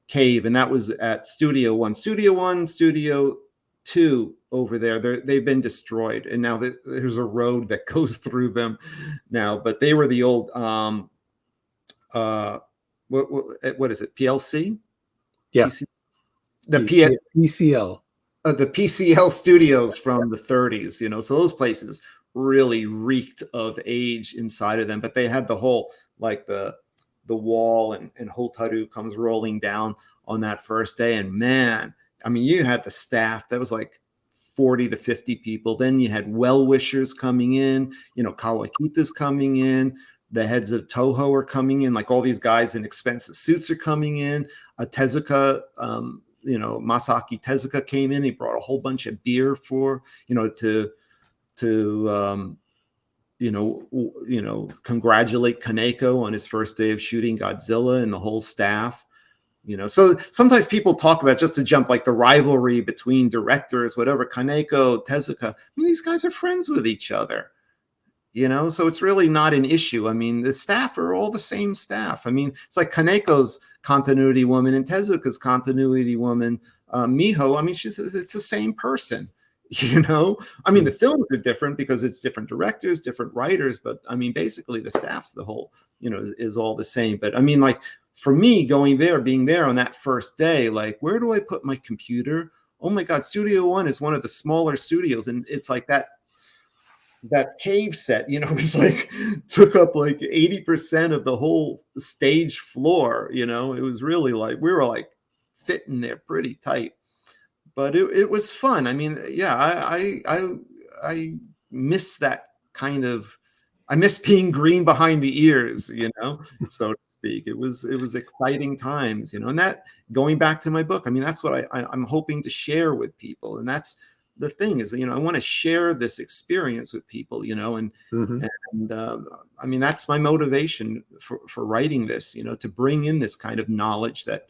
cave, and that was at Studio One. Studio 2 over there, they've been destroyed, and now there's a road that goes through them now. But they were the old what is it, PLC? Yeah, PC? PCL. The PCL studios from the 30s, so those places really reeked of age inside of them. But they had the whole, like the wall, and Hotaru comes rolling down on that first day, and man, I mean, you had the staff that was like 40 to 50 people. Then you had well-wishers coming in, you know, Kawakita's coming in, the heads of Toho are coming in, like all these guys in expensive suits are coming in. Tezuka, you know, Masaki Tezuka came in. He brought a whole bunch of beer for, you know, to congratulate Kaneko on his first day of shooting Godzilla and the whole staff. You know, so sometimes people talk about, just to jump, like the rivalry between directors, whatever, Kaneko, Tezuka. I mean, these guys are friends with each other, you know, so it's really not an issue. I mean, the staff are all the same staff. I mean, it's like Kaneko's continuity woman and Tezuka's continuity woman, Miho. I mean, it's the same person, you know. I mean, the films are different because it's different directors, different writers, but I mean, basically the staff's the whole, you know, is all the same. But I mean, like, for me, going there, being there on that first day, like, where do I put my computer? Oh my God, Studio One is one of the smaller studios, and it's like that cave set, you know, it's like took up like 80% of the whole stage floor. You know, it was really like we were like fitting there pretty tight, but it was fun. I mean, yeah, I miss that kind of. I miss being green behind the ears, you know, so to speak. It was exciting times, you know, and that, going back to my book, I mean, that's what I'm hoping to share with people. And that's the thing, is, you know, I want to share this experience with people, you know, and I mean, that's my motivation for writing this, you know, to bring in this kind of knowledge that,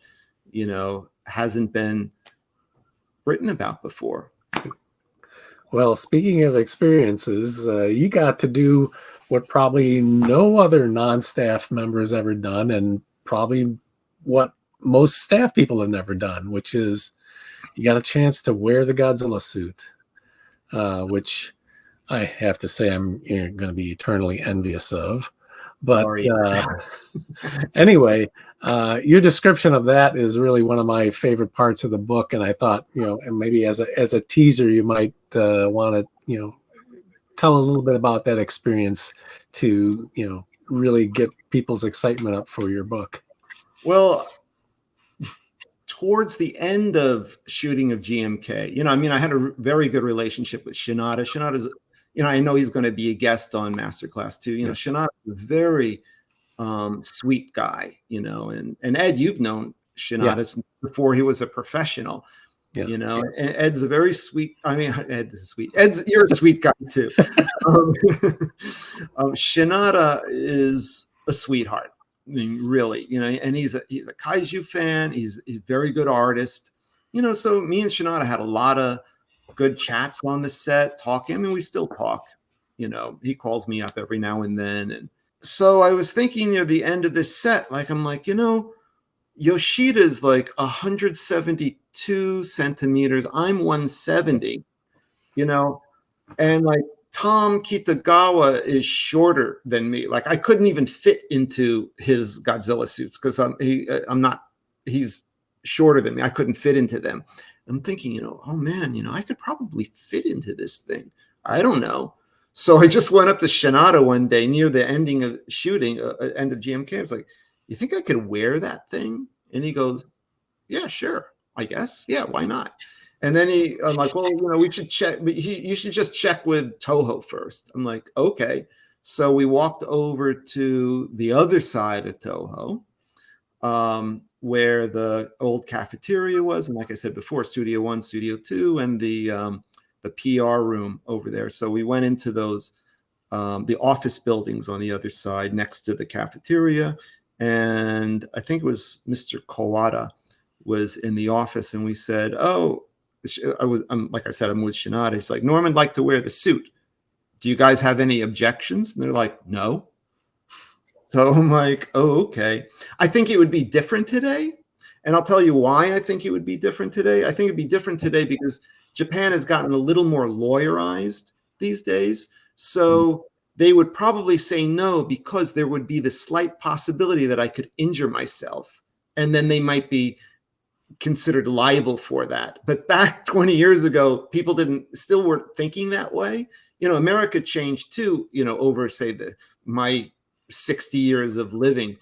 you know, hasn't been written about before. Well, speaking of experiences, you got to do what probably no other non-staff member has ever done, and probably what most staff people have never done, which is you got a chance to wear the Godzilla suit, which I have to say I'm going to be eternally envious of. But anyway, your description of that is really one of my favorite parts of the book, and I thought, you know, and maybe as a teaser, you might want to, you know, tell a little bit about that experience to, you know, really get people's excitement up for your book. Well, towards the end of shooting of GMK, you know, I mean, I had a very good relationship with Shinada. Shinada's, you know, I know he's going to be a guest on Masterclass too. You know, Shinada's a very sweet guy, you know, and Ed, you've known Shinada since before he was a professional. You know, and Ed's a very sweet. I mean, Ed is sweet. You're a sweet guy too. Shinada is a sweetheart. I mean, really, you know, and he's a kaiju fan. He's a very good artist. You know, so me and Shinada had a lot of good chats on the set, talking. I mean, we still talk. You know, he calls me up every now and then, and so I was thinking near the end of this set, like, I'm like, you know, Yoshida's like 172 centimeters. I'm 170, you know, and like Tom Kitagawa is shorter than me. Like, I couldn't even fit into his Godzilla suits because he's shorter than me. I couldn't fit into them. I'm thinking, you know, oh man, you know, I could probably fit into this thing. I don't know. So I just went up to Shinada one day near the ending of shooting, end of GMK. I was like, you think I could wear that thing? And he goes, yeah, sure, I guess. Yeah, why not? And then I'm like, well, you know, we should check. You should just check with Toho first. I'm like, okay. So we walked over to the other side of Toho, where the old cafeteria was. And like I said before, Studio One, Studio Two, and the PR room over there. So we went into those, the office buildings on the other side next to the cafeteria. And I think it was Mr. Kawada was in the office, and we said, oh, like I said, I'm with Shinada. He's like, Norman would like to wear the suit. Do you guys have any objections? And they're like, no. So I'm like, oh, okay. I think it would be different today. And I'll tell you why I think it would be different today. I think it'd be different today because Japan has gotten a little more lawyerized these days. So they would probably say no because there would be the slight possibility that I could injure myself. And then they might be considered liable for that. But back 20 years ago, people still weren't thinking that way. You know, America changed too, you know, over, say, my 60 years of living.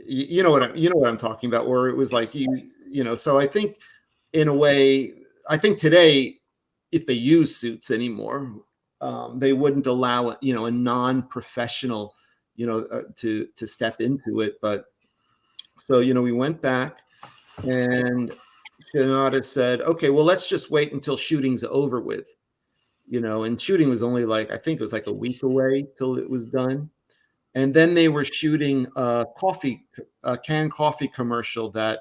You know what I'm talking about, where it was like, you know, so I think in a way, I think today, if they use suits anymore, they wouldn't allow a non-professional, to step into it. But so, we went back, and Shinada said, okay, well, let's just wait until shooting's over with, and shooting was only like, I think it was like a week away till it was done. And then they were shooting a canned coffee commercial that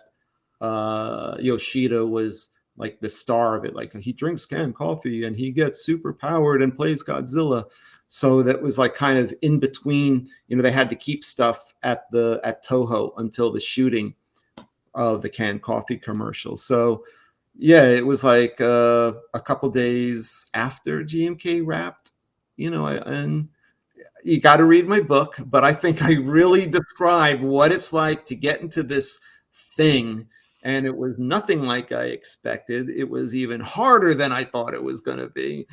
Yoshida was like the star of it. Like, he drinks canned coffee and he gets super powered and plays Godzilla. So that was like kind of in between, they had to keep stuff at Toho until the shooting of the canned coffee commercial. So yeah, it was like a couple days after GMK wrapped, and you got to read my book, but I think I really describe what it's like to get into this thing. And it was nothing like I expected. It was even harder than I thought it was going to be,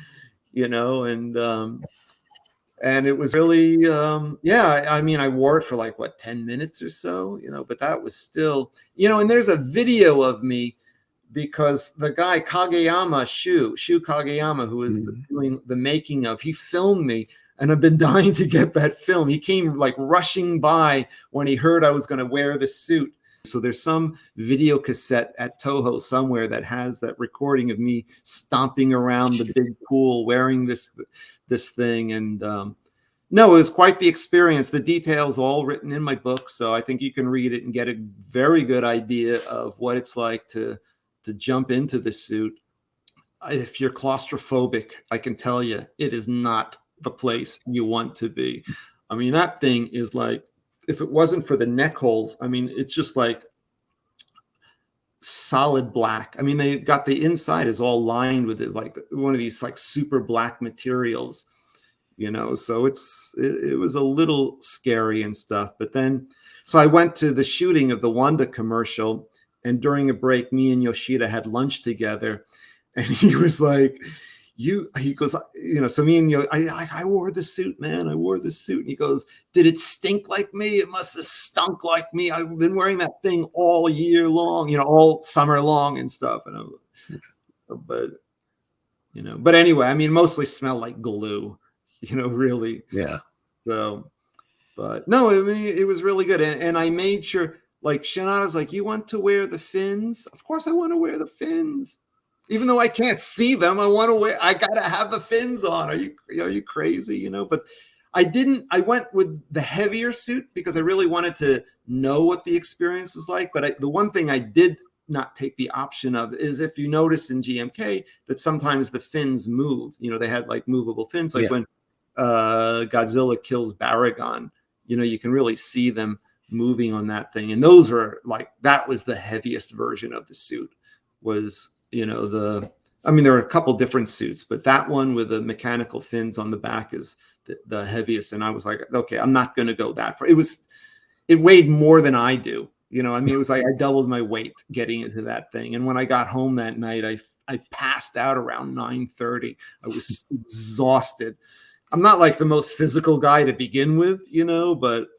and it was really, yeah, I mean, I wore it for like, 10 minutes or so, but that was still, and there's a video of me, because the guy Kageyama, Shu Kageyama, who is doing the making of, he filmed me, and I've been dying to get that film. He came like rushing by when he heard I was going to wear the suit. So there's some video cassette at Toho somewhere that has that recording of me stomping around the big pool wearing this thing. And no, it was quite the experience. The details all written in my book, so I think you can read it and get a very good idea of what it's like to jump into the suit. If you're claustrophobic, I can tell you, it is not the place you want to be. I mean, that thing is like, if it wasn't for the neck holes, I mean, it's just like solid black. I mean, they've got the inside is all lined with it, like one of these like super black materials, so it was a little scary and stuff. But then, so I went to the shooting of the Wanda commercial, and during a break, me and Yoshida had lunch together, and he was like, he goes, so me and I wore the suit, man. I wore the suit. And he goes, did it stink like me? It must have stunk like me. I've been wearing that thing all year long, all summer long and stuff. And but anyway, I mean, mostly smell like glue, really. Yeah. So, but no, I mean, it was really good. And I made sure, like, Shinada's like, you want to wear the fins? Of course I want to wear the fins. Even though I can't see them, I gotta have the fins on. Are you crazy? But I went with the heavier suit because I really wanted to know what the experience was like. But the one thing I did not take the option of is, if you notice in GMK, that sometimes the fins move. They had like movable fins, like when Godzilla kills Baragon, you can really see them moving on that thing. And those were like, that was the heaviest version of the suit. Was I mean, there are a couple different suits, but that one with the mechanical fins on the back is the heaviest. And I was like, okay, I'm not going to go that far. It weighed more than I do. I mean, it was like I doubled my weight getting into that thing. And when I got home that night, I passed out around 9:30. I was exhausted. I'm not like the most physical guy to begin with, but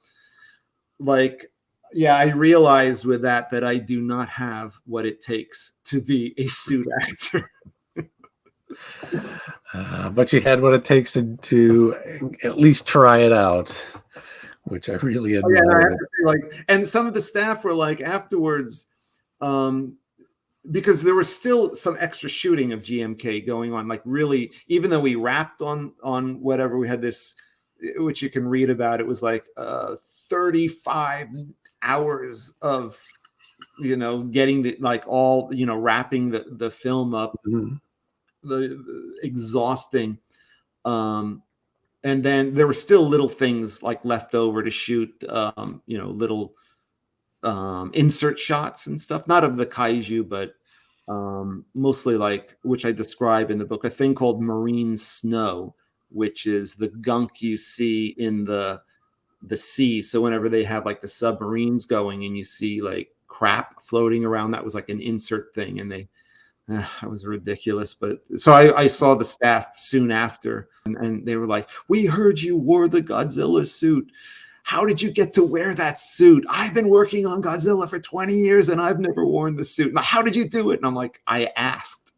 like, yeah, I realized with that I do not have what it takes to be a suit actor. But you had what it takes to at least try it out, which I really admire. Yeah, I have to say, like, and some of the staff were like afterwards, because there was still some extra shooting of GMK going on. Like, really, even though we wrapped on whatever, we had this, which you can read about. It was like 35 hours of getting the, like, all wrapping the film up, the exhausting, and then there were still little things like left over to shoot, little insert shots and stuff, not of the kaiju, but mostly, like, which I describe in the book, a thing called marine snow, which is the gunk you see in the sea. So whenever they have like the submarines going and you see like crap floating around, that was like an insert thing. And that was ridiculous. But so I saw the staff soon after, and they were like, we heard you wore the Godzilla suit. how did you get to wear that suit? I've been working on Godzilla for 20 years and I've never worn the suit. Now, how did you do it? And I'm like, I asked.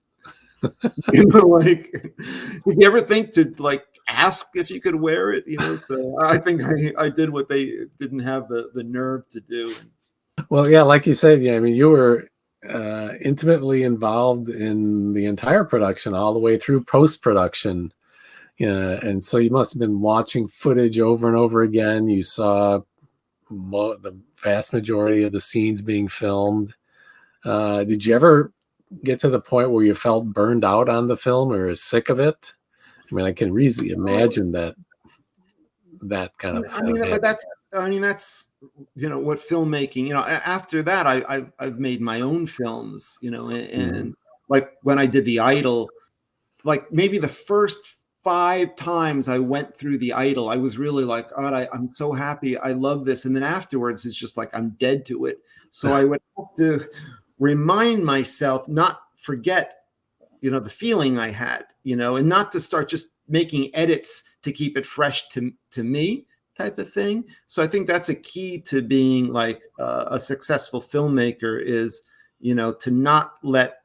You know, like, did you ever think to like ask if you could wear it? You know, so I think I did what they didn't have the nerve to do. Well, yeah, like you said, yeah, I mean, you were intimately involved in the entire production all the way through post-production. Yeah, and so you must have been watching footage over and over again. You saw the vast majority of the scenes being filmed. Did you ever get to the point where you felt burned out on the film or sick of it? I mean, I can easily imagine that kind of. But that's you know what filmmaking. You know, after that, I've made my own films. You know, and like when I did The Idol, like maybe the first 5 times I went through The Idol, I was really like, God, I'm so happy. I love this. And then afterwards, it's just like I'm dead to it. So I would have to remind myself, not forget, you know, the feeling I had, you know, and not to start just making edits to keep it fresh to me type of thing. So I think that's a key to being like a successful filmmaker is, you know, to not let,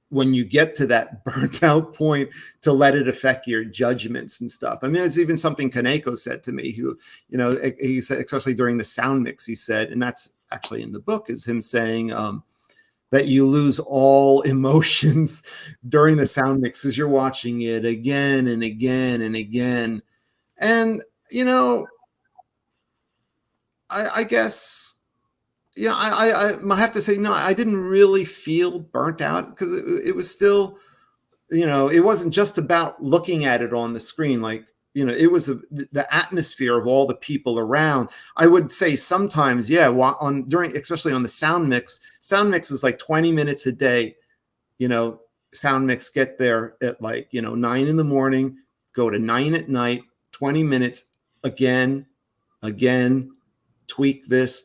when you get to that burnt out point, to let it affect your judgments and stuff. I mean, it's even something Kaneko said to me, who, you know, he said, especially during the sound mix, he said, and that's actually in the book, is him saying that you lose all emotions during the sound mix as you're watching it again and again and again. And, you know, I guess, you know, I have to say, no, I didn't really feel burnt out because it was still, you know, it wasn't just about looking at it on the screen. Like, you know, it was the atmosphere of all the people around. I would say sometimes, yeah, especially on the sound mix is like 20 minutes a day, you know, sound mix, get there at like, you know, 9 in the morning, go to 9 at night, 20 minutes again, tweak this,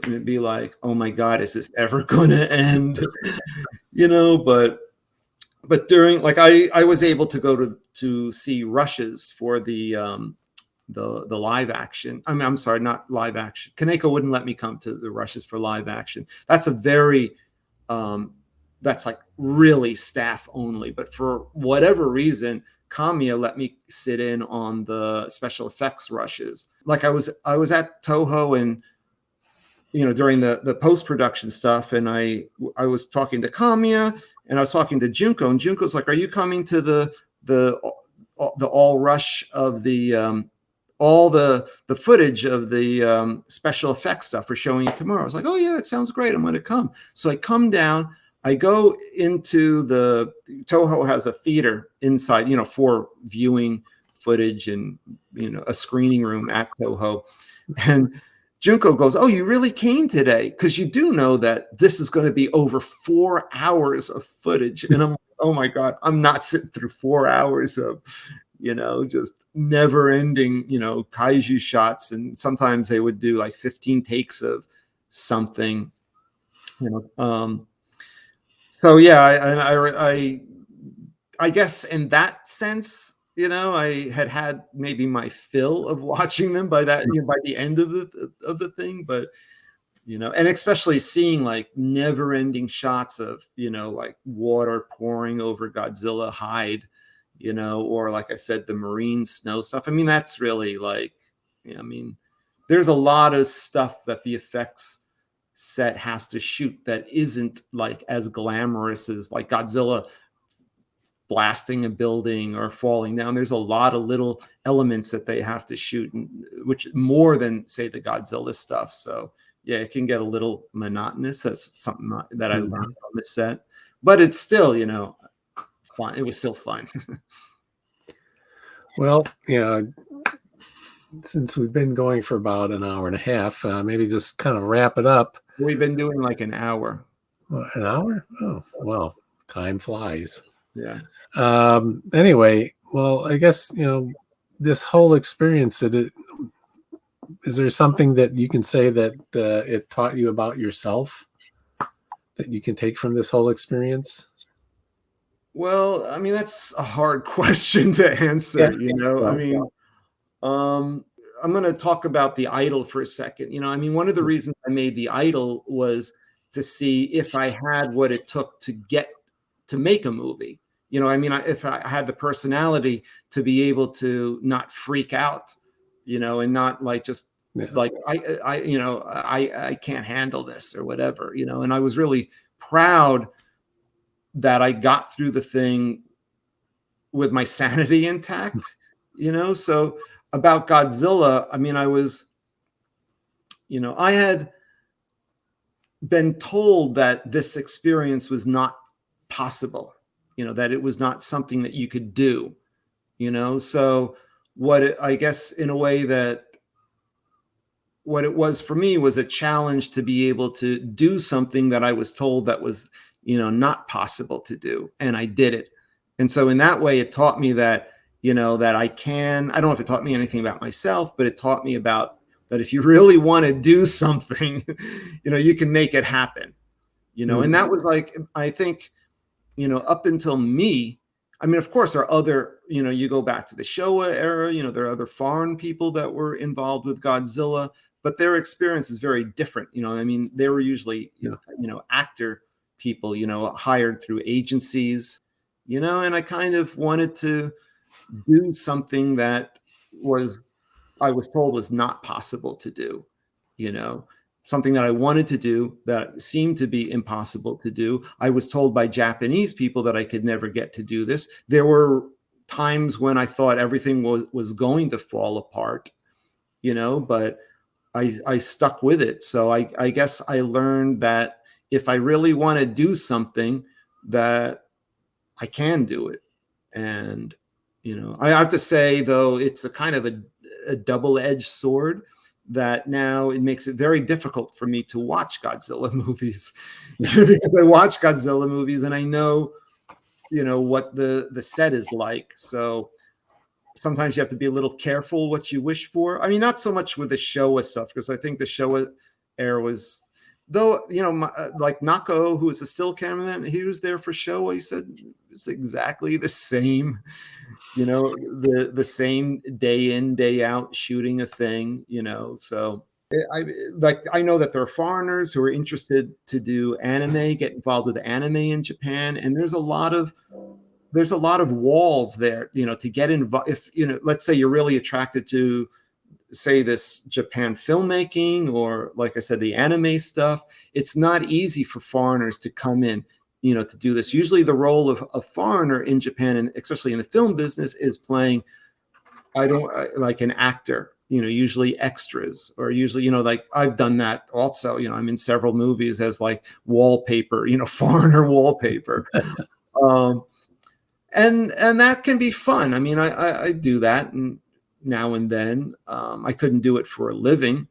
and it'd be like, oh my God, is this ever going to end? You know, but during, like, I was able to go to see rushes for the live action. I mean, I'm sorry, not live action. Kaneko wouldn't let me come to the rushes for live action. That's a very, that's like really staff only. But for whatever reason, Kamiya let me sit in on the special effects rushes. Like I was at Toho, and you know, during the post-production stuff, and I was talking to Kamiya and I was talking to Jinko, and Junko's like, are you coming to the all rush of the all the footage of the special effects stuff we're showing you tomorrow? I was like, oh yeah, that sounds great, I'm going to come. So I come down, I go into Toho has a theater inside, you know, for viewing footage and, you know, a screening room at Toho. And Junko goes, oh, you really came today? Because you do know that this is going to be over 4 hours of footage. And I'm like, oh my God, I'm not sitting through 4 hours of, you know, just never ending, you know, kaiju shots. And sometimes they would do like 15 takes of something, you know. So yeah, I guess in that sense, you know, I had maybe my fill of watching them by that, you know, by the end of the thing. But, you know, and especially seeing like never-ending shots of, you know, like water pouring over Godzilla hide, you know, or like I said, the marine snow stuff. I mean, that's really like, you know, I mean, there's a lot of stuff that the effects set has to shoot that isn't like as glamorous as like Godzilla blasting a building or falling down. There's a lot of little elements that they have to shoot, which more than say the Godzilla stuff. So yeah, it can get a little monotonous. That's something that I learned on the set, but it's still, you know, fun. It was still fun. Well, yeah, since we've been going for about an hour and a half, maybe just kind of wrap it up. We've been doing like an hour. An hour? Oh, well, time flies. Yeah. Anyway, well, I guess, you know, this whole experience, is there something that you can say that it taught you about yourself that you can take from this whole experience? Well, I mean, that's a hard question to answer, you know. I mean, I'm gonna talk about The Idol for a second. You know, I mean, one of the reasons I made The Idol was to see if I had what it took to get to make a movie. You know, I mean, if I had the personality to be able to not freak out, you know, and not like just like I can't handle this or whatever, you know. And I was really proud that I got through the thing with my sanity intact, you know. So about Godzilla, I mean, I was, you know, I had been told that this experience was not possible, you know, that it was not something that you could do, you know. So I guess in a way that what it was for me was a challenge to be able to do something that I was told that was, you know, not possible to do. And I did it. And so in that way, it taught me that, you know, that I don't know if it taught me anything about myself, but it taught me about that if you really want to do something, you know, you can make it happen, you know. And that was like, I think, you know, up until me, I mean, of course, there are other, you know, you go back to the Showa era, you know, there are other foreign people that were involved with Godzilla, but their experience is very different. You know, I mean, they were usually, you know, actor people, you know, hired through agencies, you know, and I kind of wanted to do something that I was told was not possible to do, you know, something that I wanted to do that seemed to be impossible to do. I was told by Japanese people that I could never get to do this. There were times when I thought everything was going to fall apart, you know, but I stuck with it. So I guess I learned that if I really want to do something, that I can do it. And, you know, I have to say, though, it's a kind of a double-edged sword that now it makes it very difficult for me to watch Godzilla movies because I watch Godzilla movies and I know, you know, what the set is like. So sometimes you have to be a little careful what you wish for. I mean, not so much with the Showa stuff, because I think the Showa era was, though, you know, like Nako, who was a still cameraman, he was there for Showa. He said it's exactly the same, you know, the same day in, day out shooting a thing, you know. So I know that there are foreigners who are interested to do anime, get involved with anime in Japan, and there's a lot of walls there, you know, to get involved. If, you know, let's say you're really attracted to, say, this Japan filmmaking, or like I said, the anime stuff, it's not easy for foreigners to come in, you know, to do this. Usually the role of a foreigner in Japan, and especially in the film business, is playing, like an actor, you know, usually extras, or usually, you know, like I've done that also, you know, I'm in several movies as like wallpaper, you know, foreigner wallpaper. And that can be fun. I mean, I do that now and then. I couldn't do it for a living,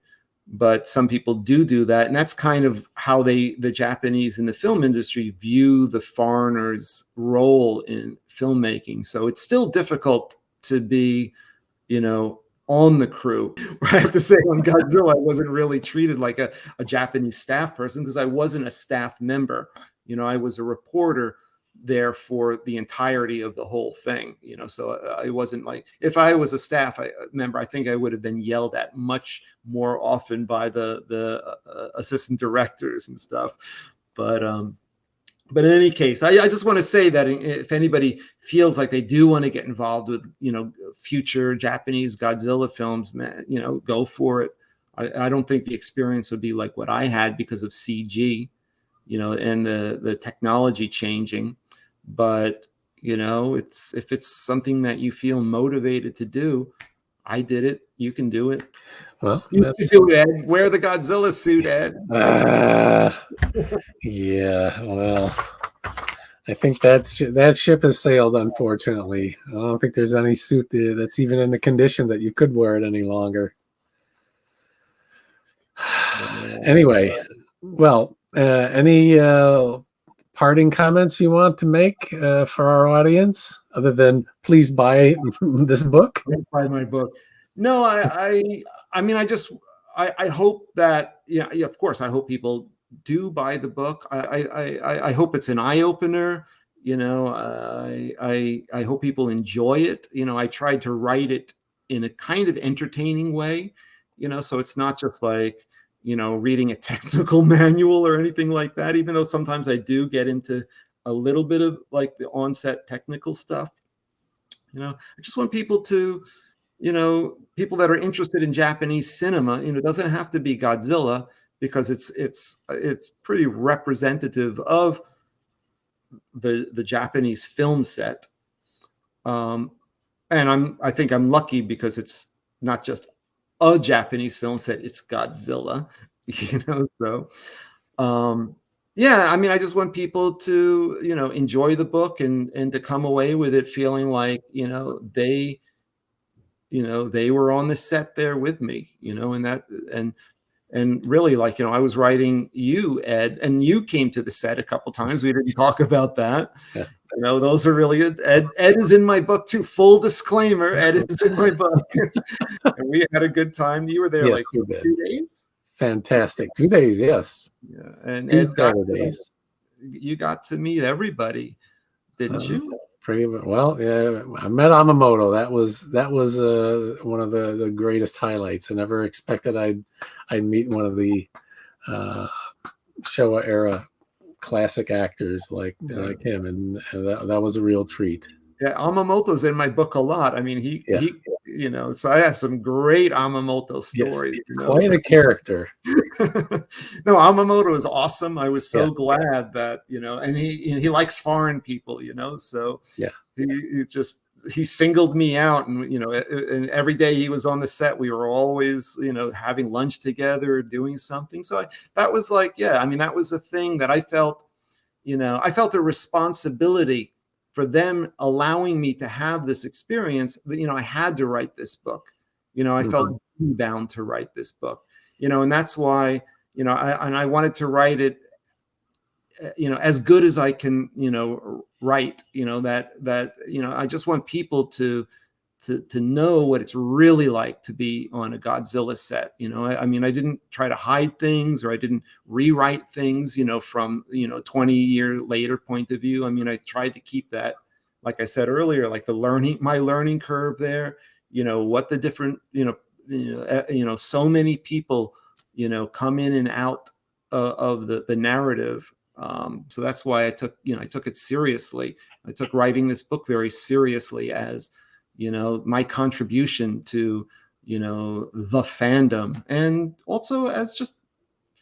but some people do that. And that's kind of how the Japanese in the film industry view the foreigner's role in filmmaking. So it's still difficult to be, you know, on the crew. I have to say, on Godzilla, I wasn't really treated like a Japanese staff person, because I wasn't a staff member. You know, I was a reporter there for the entirety of the whole thing, you know. So I wasn't like, if I was a staff member, I think I would have been yelled at much more often by the assistant directors and stuff. But in any case, I just want to say that if anybody feels like they do want to get involved with, you know, future Japanese Godzilla films, man, you know, go for it. I don't think the experience would be like what I had because of CG, you know, and the technology changing. But, you know, if it's something that you feel motivated to do, I did it. You can do it. Well, you can do it, Ed. Wear the Godzilla suit, Ed. Yeah. Well, I think that ship has sailed, unfortunately. I don't think there's any suit that's even in the condition that you could wear it any longer. Anyway, well, any parting comments you want to make for our audience, other than please buy this book? Buy my book. No, I mean, I hope that, yeah, of course, I hope people do buy the book. I hope it's an eye opener. You know, I hope people enjoy it. You know, I tried to write it in a kind of entertaining way, so it's not just like, reading a technical manual or anything like that, even though sometimes I do get into a little bit of like the onset technical stuff. I just want people to, people that are interested in Japanese cinema, it doesn't have to be Godzilla, because it's pretty representative of the Japanese film set. And I think I'm lucky because it's not just a Japanese film set, it's Godzilla, so yeah, I mean, I just want people to, enjoy the book and to come away with it feeling like, they were on the set there with me, and really, like, I was writing you, Ed, and you came to the set a couple times. We didn't talk about that. Yeah. Those are really good. Ed is in my book too. Full disclaimer, Ed is in my book. And we had a good time. You were there like 2 days. Fantastic. 2 days, yes. Yeah. And you got to meet everybody, didn't you? Pretty well, yeah. I met Yamamoto. That was one of the greatest highlights. I never expected I'd meet one of the Showa era classic actors like him, and that was a real treat. Yeah, Yamamoto's in my book a lot. I mean, he so I have some great Yamamoto stories. Yes, quite a character. No, Yamamoto is awesome. I was so glad that, and he likes foreign people, so yeah, he singled me out, and and every day he was on the set, we were always having lunch together, doing something. So that was like, yeah, I mean, that was a thing that I felt, I felt a responsibility for them allowing me to have this experience. I had to write this book. I felt bound to write this book. And that's why, I wanted to write it, as good as I can, write, that I just want people to know what it's really like to be on a Godzilla set. I mean, I didn't try to hide things, or I didn't rewrite things, from, 20-year later point of view. I mean, I tried to keep that, like I said earlier, like my learning curve there, what the different, so many people, come in and out of the narrative. So that's why I took it seriously. I took writing this book very seriously as, my contribution to, the fandom, and also as just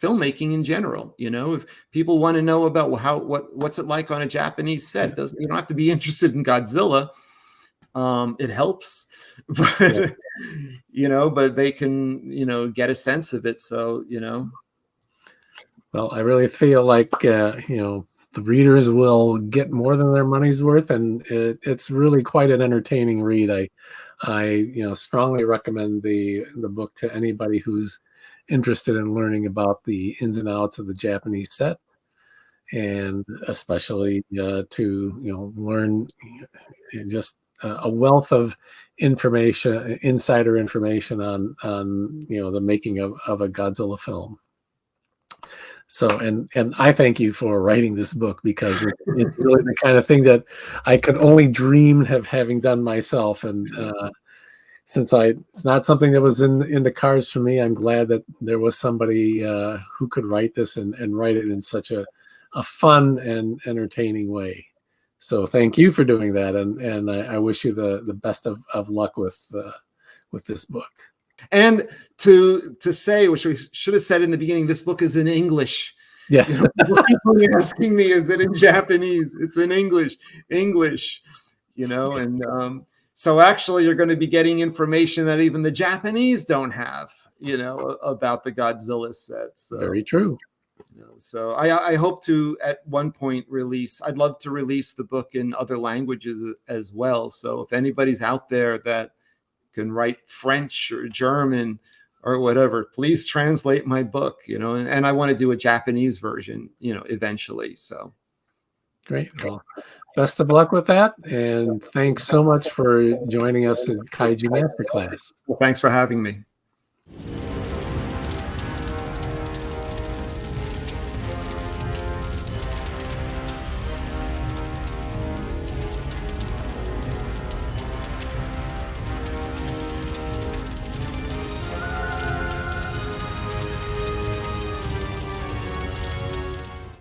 filmmaking in general. If people want to know about what's it like on a Japanese set, you don't have to be interested in Godzilla. It helps, but but they can get a sense of it. So well, I really feel like the readers will get more than their money's worth, and it's really quite an entertaining read. I strongly recommend the book to anybody who's interested in learning about the ins and outs of the Japanese set, and especially to learn just a wealth of information, insider information on the making of a Godzilla film. So, and I thank you for writing this book, because it's really the kind of thing that I could only dream of having done myself. And since it's not something that was in the cards for me, I'm glad that there was somebody who could write this and write it in such a fun and entertaining way. So thank you for doing that, and I wish you the best of luck with this book. And to say, which we should have said in the beginning, this book is in English. Yes. People asking me, is it in Japanese? It's in English. And so actually you're going to be getting information that even the Japanese don't have, about the Godzilla set. So, very true. So I hope to at one point I'd love to release the book in other languages as well. So if anybody's out there that can write French or German or whatever, please translate my book, and I want to do a Japanese version, eventually. So great. Well, best of luck with that. And thanks so much for joining us at Kaiju Masterclass. Well, thanks for having me.